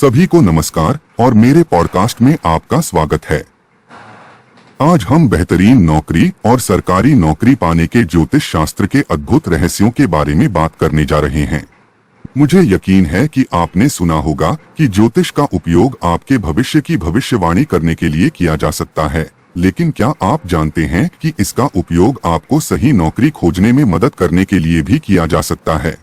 सभी को नमस्कार और मेरे पॉडकास्ट में आपका स्वागत है। आज हम बेहतरीन नौकरी और सरकारी नौकरी पाने के ज्योतिष शास्त्र के अद्भुत रहस्यों के बारे में बात करने जा रहे हैं। मुझे यकीन है कि आपने सुना होगा कि ज्योतिष का उपयोग आपके भविष्य की भविष्यवाणी करने के लिए किया जा सकता है, लेकिन क्या आप जानते हैं कि इसका उपयोग आपको सही नौकरी खोजने में मदद करने के लिए भी किया जा सकता है?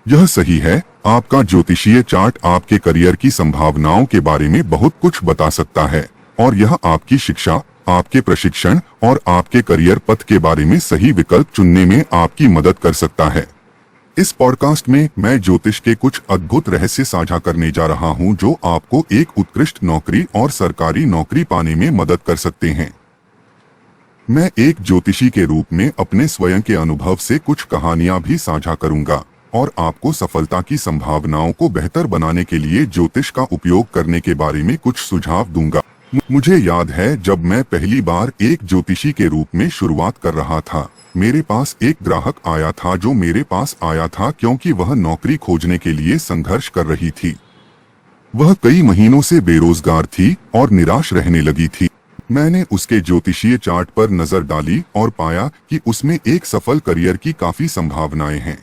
यह सही है, आपका ज्योतिषीय चार्ट आपके करियर की संभावनाओं के बारे में बहुत कुछ बता सकता है और यह आपकी शिक्षा, आपके प्रशिक्षण और आपके करियर पथ के बारे में सही विकल्प चुनने में आपकी मदद कर सकता है। इस पॉडकास्ट में मैं ज्योतिष के कुछ अद्भुत रहस्य साझा करने जा रहा हूं, जो आपको एक उत्कृष्ट नौकरी और सरकारी नौकरी पाने में मदद कर सकते हैं। मैं एक ज्योतिषी के रूप में अपने स्वयं के अनुभव से कुछ कहानियां भी साझा करूंगा और आपको सफलता की संभावनाओं को बेहतर बनाने के लिए ज्योतिष का उपयोग करने के बारे में कुछ सुझाव दूंगा। मुझे याद है, जब मैं पहली बार एक ज्योतिषी के रूप में शुरुआत कर रहा था, मेरे पास एक ग्राहक आया था जो मेरे पास आया था क्योंकि वह नौकरी खोजने के लिए संघर्ष कर रही थी। वह कई महीनों से बेरोजगार थी और निराश रहने लगी थी। मैंने उसके ज्योतिषीय चार्ट पर नजर डाली और पाया कि उसमें एक सफल करियर की काफी संभावनाएं हैं।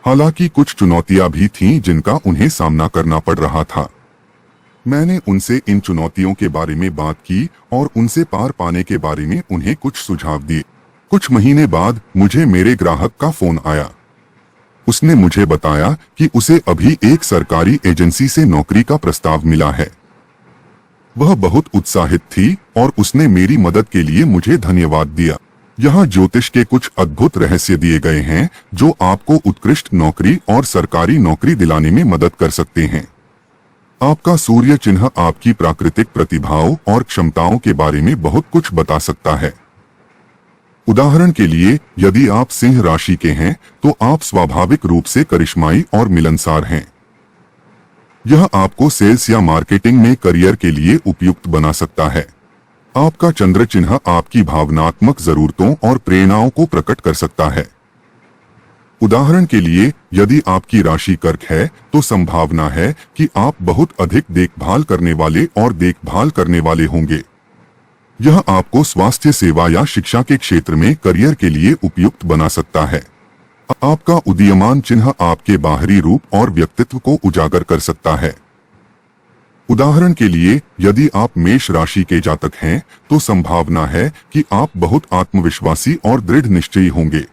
हालांकि कुछ चुनौतियां भी थीं जिनका उन्हें सामना करना पड़ रहा था। मैंने उनसे इन चुनौतियों के बारे में बात की और उनसे पार पाने के बारे में उन्हें कुछ सुझाव दिए। कुछ महीने बाद मुझे मेरे ग्राहक का फोन आया। उसने मुझे बताया कि उसे अभी एक सरकारी एजेंसी से नौकरी का प्रस्ताव मिला है। वह बहुत उत्साहित थी और उसने मेरी मदद के लिए मुझे धन्यवाद दिया। यहाँ ज्योतिष के कुछ अद्भुत रहस्य दिए गए हैं जो आपको उत्कृष्ट नौकरी और सरकारी नौकरी दिलाने में मदद कर सकते हैं। आपका सूर्य चिन्ह आपकी प्राकृतिक प्रतिभाओं और क्षमताओं के बारे में बहुत कुछ बता सकता है। उदाहरण के लिए, यदि आप सिंह राशि के हैं तो आप स्वाभाविक रूप से करिश्माई और मिलनसार हैं। यह आपको सेल्स या मार्केटिंग में करियर के लिए उपयुक्त बना सकता है। आपका चंद्र चिन्ह आपकी भावनात्मक जरूरतों और प्रेरणाओं को प्रकट कर सकता है। उदाहरण के लिए, यदि आपकी राशि कर्क है तो संभावना है कि आप बहुत अधिक देखभाल करने वाले और देखभाल करने वाले होंगे। यह आपको स्वास्थ्य सेवा या शिक्षा के क्षेत्र में करियर के लिए उपयुक्त बना सकता है। आपका उदीयमान चिन्ह आपके बाहरी रूप और व्यक्तित्व को उजागर कर सकता है। उदाहरण के लिए, यदि आप मेष राशि के जातक हैं तो संभावना है कि आप बहुत आत्मविश्वासी और दृढ़ निश्चयी होंगे।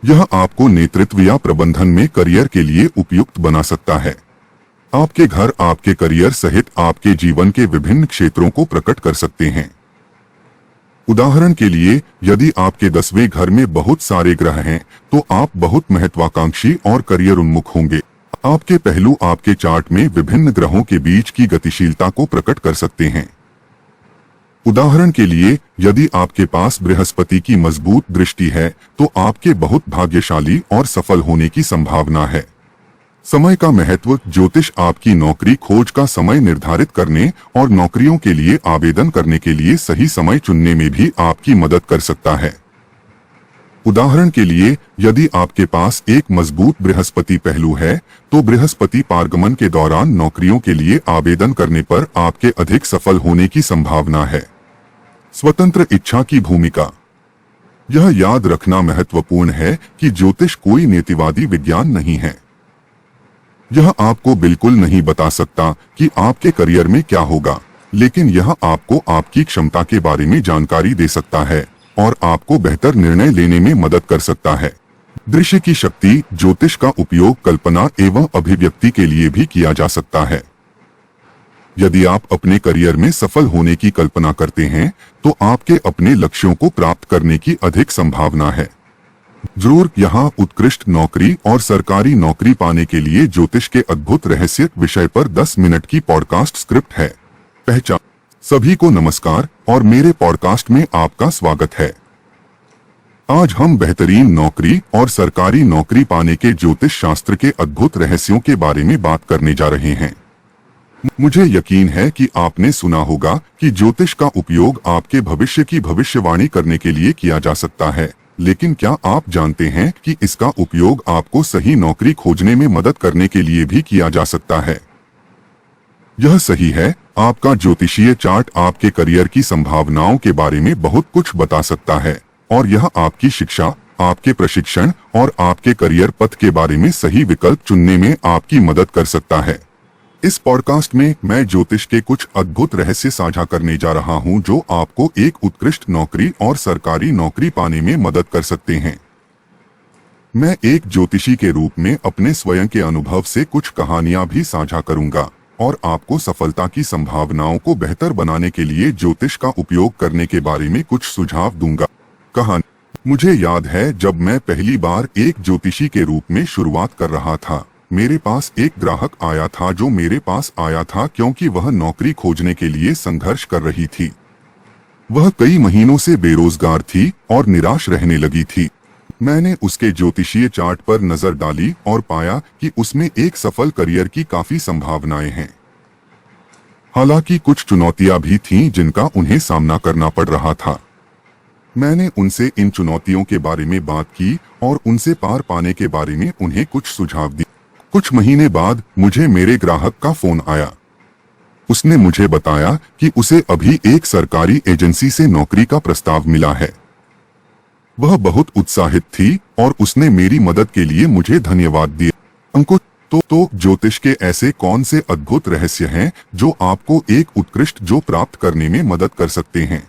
यह आपको नेतृत्व या प्रबंधन में करियर के लिए उपयुक्त बना सकता है। आपके घर आपके करियर सहित आपके जीवन के विभिन्न क्षेत्रों को प्रकट कर सकते हैं। उदाहरण के लिए, यदि आपके 10वें घर में बहुत सारे ग्रह हैं तो आप बहुत महत्वाकांक्षी और करियर उन्मुख होंगे। आपके पहलू आपके चार्ट में विभिन्न ग्रहों के बीच की गतिशीलता को प्रकट कर सकते हैं। उदाहरण के लिए, यदि आपके पास बृहस्पति की मजबूत दृष्टि है तो आपके बहुत भाग्यशाली और सफल होने की संभावना है। समय का महत्व। ज्योतिष आपकी नौकरी खोज का समय निर्धारित करने और नौकरियों के लिए आवेदन करने के लिए सही समय चुनने में भी आपकी मदद कर सकता है। उदाहरण के लिए, यदि आपके पास एक मजबूत बृहस्पति पहलू है तो बृहस्पति पारगमन के दौरान नौकरियों के लिए आवेदन करने पर आपके अधिक सफल होने की संभावना है। स्वतंत्र इच्छा की भूमिका। यह याद रखना महत्वपूर्ण है कि ज्योतिष कोई नीतिवादी विज्ञान नहीं है। यह आपको बिल्कुल नहीं बता सकता कि आपके करियर में क्या होगा, लेकिन यह आपको आपकी क्षमता के बारे में जानकारी दे सकता है और आपको बेहतर निर्णय लेने में मदद कर सकता है। दृश्य की शक्ति। ज्योतिष का उपयोग कल्पना एवं अभिव्यक्ति के लिए भी किया जा सकता है। यदि आप अपने करियर में सफल होने की कल्पना करते हैं तो आपके अपने लक्ष्यों को प्राप्त करने की अधिक संभावना है। जरूर, यहाँ उत्कृष्ट नौकरी और सरकारी नौकरी पाने के लिए ज्योतिष के अद्भुत रहस्य विषय पर 10 मिनट की पॉडकास्ट स्क्रिप्ट है। पहचान। सभी को नमस्कार और मेरे पॉडकास्ट में आपका स्वागत है। आज हम बेहतरीन नौकरी और सरकारी नौकरी पाने के ज्योतिष शास्त्र के अद्भुत रहस्यों के बारे में बात करने जा रहे हैं। मुझे यकीन है कि आपने सुना होगा कि ज्योतिष का उपयोग आपके भविष्य की भविष्यवाणी करने के लिए किया जा सकता है, लेकिन क्या आप जानते हैं कि इसका उपयोग आपको सही नौकरी खोजने में मदद करने के लिए भी किया जा सकता है? यह सही है। आपका ज्योतिषीय चार्ट आपके करियर की संभावनाओं के बारे में बहुत कुछ बता सकता है और यह आपकी शिक्षा, आपके प्रशिक्षण और आपके करियर पथ के बारे में सही विकल्प चुनने में आपकी मदद कर सकता है। इस पॉडकास्ट में मैं ज्योतिष के कुछ अद्भुत रहस्य साझा करने जा रहा हूं जो आपको एक उत्कृष्ट नौकरी और सरकारी नौकरी पाने में मदद कर सकते हैं। मैं एक ज्योतिषी के रूप में अपने स्वयं के अनुभव से कुछ कहानियां भी साझा करूंगा और आपको सफलता की संभावनाओं को बेहतर बनाने के लिए ज्योतिष का उपयोग करने के बारे में कुछ सुझाव दूंगा। कहानी। मुझे याद है जब मैं पहली बार एक ज्योतिषी के रूप में शुरुआत कर रहा था, मेरे पास एक ग्राहक आया था जो मेरे पास आया था क्योंकि वह नौकरी खोजने के लिए संघर्ष कर रही थी। वह कई महीनों से बेरोजगार थी और निराश रहने लगी थी। मैंने उसके ज्योतिषीय चार्ट पर नजर डाली और पाया कि उसमें एक सफल करियर की काफी संभावनाएं हैं। हालांकि कुछ चुनौतियां भी थीं जिनका उन्हें सामना करना पड़ रहा था। मैंने उनसे इन चुनौतियों के बारे में बात की और उनसे पार पाने के बारे में उन्हें कुछ सुझाव दिए। कुछ महीने बाद मुझे मेरे ग्राहक का फोन आया। उसने मुझे बताया कि उसे अभी एक सरकारी एजेंसी से नौकरी का प्रस्ताव मिला है। वह बहुत उत्साहित थी और उसने मेरी मदद के लिए मुझे धन्यवाद दिया। अंकुर, तो ज्योतिष के ऐसे कौन से अद्भुत रहस्य हैं जो आपको एक उत्कृष्ट जो प्राप्त करने में मदद कर सकते हैं?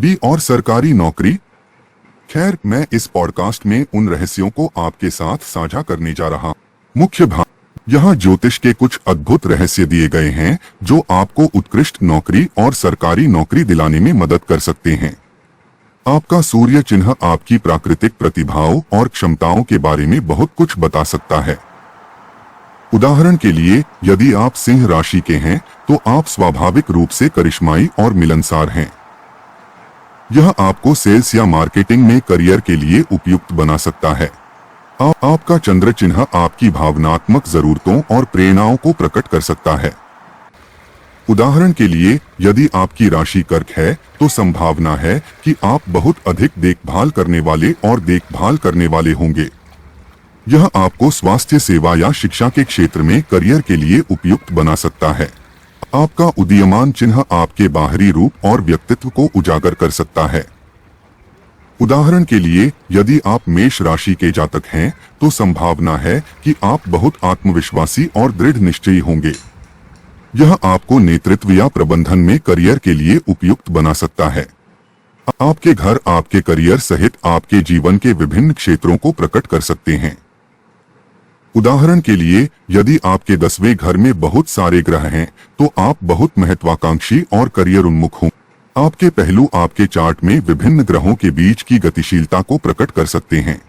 बी और सरकारी नौकरी। खैर, मैं इस पॉडकास्ट में उन रहस्यों को आपके साथ साझा करने जा रहा हूं। मुख्य भाग। यहाँ ज्योतिष के कुछ अद्भुत रहस्य दिए गए हैं जो आपको उत्कृष्ट नौकरी और सरकारी नौकरी दिलाने में मदद कर सकते हैं। आपका सूर्य चिन्ह आपकी प्राकृतिक प्रतिभाओं और क्षमताओं के बारे में बहुत कुछ बता सकता है। उदाहरण के लिए, यदि आप सिंह राशि के हैं तो आप स्वाभाविक रूप से करिश्माई और मिलनसार हैं। यह आपको सेल्स या मार्केटिंग में करियर के लिए उपयुक्त बना सकता है। आपका चंद्र चिन्ह आपकी भावनात्मक जरूरतों और प्रेरणाओं को प्रकट कर सकता है। उदाहरण के लिए, यदि आपकी राशि कर्क है तो संभावना है कि आप बहुत अधिक देखभाल करने वाले और देखभाल करने वाले होंगे। यह आपको स्वास्थ्य सेवा या शिक्षा के क्षेत्र में करियर के लिए उपयुक्त बना सकता है। आपका उदीयमान चिन्ह आपके बाहरी रूप और व्यक्तित्व को उजागर कर सकता है। उदाहरण के लिए, यदि आप मेष राशि के जातक हैं तो संभावना है कि आप बहुत आत्मविश्वासी और दृढ़ निश्चयी होंगे। यह आपको नेतृत्व या प्रबंधन में करियर के लिए उपयुक्त बना सकता है। आपके घर आपके करियर सहित आपके जीवन के विभिन्न क्षेत्रों को प्रकट कर सकते हैं। उदाहरण के लिए, यदि आपके 10वें घर में बहुत सारे ग्रह हैं तो आप बहुत महत्वाकांक्षी और करियर उन्मुख हों। आपके पहलू आपके चार्ट में विभिन्न ग्रहों के बीच की गतिशीलता को प्रकट कर सकते हैं।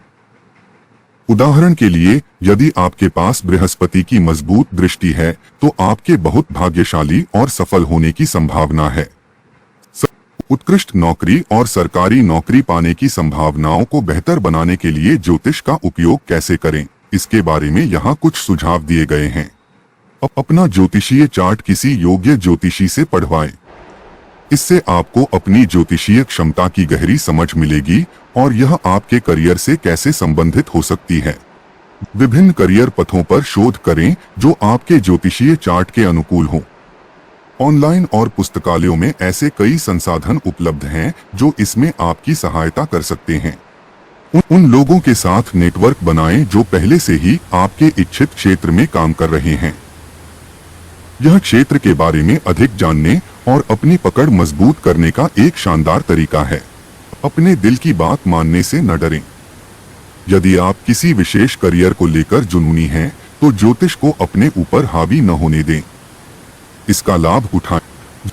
उदाहरण के लिए, यदि आपके पास बृहस्पति की मजबूत दृष्टि है तो आपके बहुत भाग्यशाली और सफल होने की संभावना है। उत्कृष्ट नौकरी और सरकारी नौकरी पाने की संभावनाओं को बेहतर बनाने के लिए ज्योतिष का उपयोग कैसे करें, इसके बारे में यहाँ कुछ सुझाव दिए गए हैं। अपना ज्योतिषीय चार्ट किसी योग्य ज्योतिषी से पढ़वाएं। इससे आपको अपनी ज्योतिषीय क्षमता की गहरी समझ मिलेगी और यह आपके करियर से कैसे संबंधित हो सकती है। विभिन्न करियर पथों पर शोध करें जो आपके ज्योतिषीय चार्ट के अनुकूल हों। ऑनलाइन और पुस्तकालयों में ऐसे कई संसाधन उपलब्ध हैं जो इसमें आपकी सहायता कर सकते हैं। उन लोगों के साथ नेटवर्क बनाएं जो पहले से ही आपके इच्छित क्षेत्र में काम कर रहे हैं। यह क्षेत्र के बारे में अधिक जानने और अपनी पकड़ मजबूत करने का एक शानदार तरीका है। अपने दिल की बात मानने से न डरें। यदि आप किसी विशेष करियर को लेकर जुनूनी हैं तो ज्योतिष को अपने ऊपर हावी न होने दें। इसका लाभ उठाएं।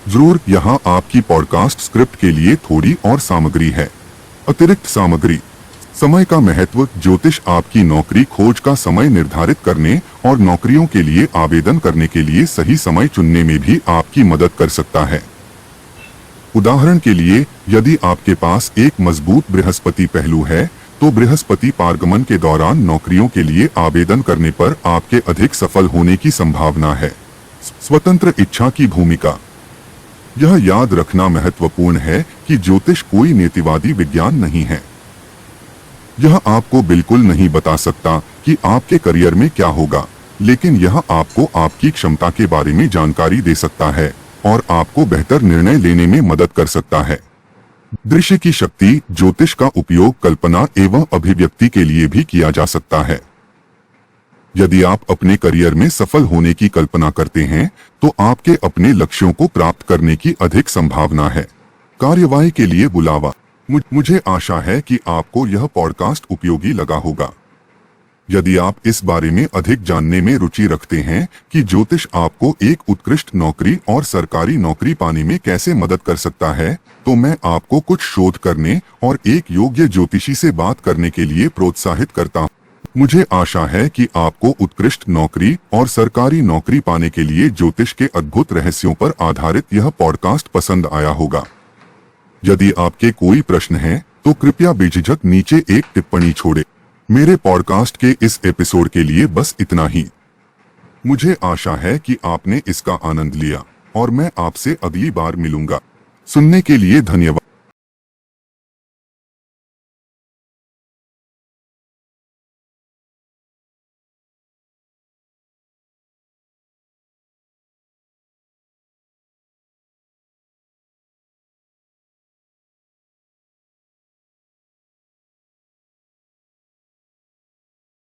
जरूर, यहाँ आपकी पॉडकास्ट स्क्रिप्ट के लिए थोड़ी और सामग्री है। अतिरिक्त सामग्री। समय का महत्व। ज्योतिष आपकी नौकरी खोज का समय निर्धारित करने और नौकरियों के लिए आवेदन करने के लिए सही समय चुनने में भी आपकी मदद कर सकता है। उदाहरण के लिए, यदि आपके पास एक मजबूत बृहस्पति पहलू है तो बृहस्पति पारगमन के दौरान नौकरियों के लिए आवेदन करने पर आपके अधिक सफल होने की संभावना है। स्वतंत्र इच्छा की भूमिका। यह याद रखना महत्वपूर्ण है कि ज्योतिष कोई नीतिवादी विज्ञान नहीं है। यह आपको बिल्कुल नहीं बता सकता कि आपके करियर में क्या होगा, लेकिन यह आपको आपकी क्षमता के बारे में जानकारी दे सकता है और आपको बेहतर निर्णय लेने में मदद कर सकता है। दृश्य की शक्ति। ज्योतिष का उपयोग कल्पना एवं अभिव्यक्ति के लिए भी किया जा सकता है। यदि आप अपने करियर में सफल होने की कल्पना करते हैं, तो आपके अपने लक्ष्यों को प्राप्त करने की अधिक संभावना है। कार्यवाही के लिए बुलावा। मुझे आशा है कि आपको यह पॉडकास्ट उपयोगी लगा होगा। यदि आप इस बारे में अधिक जानने में रुचि रखते हैं कि ज्योतिष आपको एक उत्कृष्ट नौकरी और सरकारी नौकरी पाने में कैसे मदद कर सकता है, तो मैं आपको कुछ शोध करने और एक योग्य ज्योतिषी से बात करने के लिए प्रोत्साहित करता हूं। मुझे आशा है कि आपको उत्कृष्ट नौकरी और सरकारी नौकरी पाने के लिए ज्योतिष के अद्भुत रहस्यों पर आधारित यह पॉडकास्ट पसंद आया होगा। यदि आपके कोई प्रश्न हैं, तो कृपया बेझिझक नीचे एक टिप्पणी छोड़ें। मेरे पॉडकास्ट के इस एपिसोड के लिए बस इतना ही। मुझे आशा है कि आपने इसका आनंद लिया और मैं आपसे अगली बार मिलूंगा। सुनने के लिए धन्यवाद।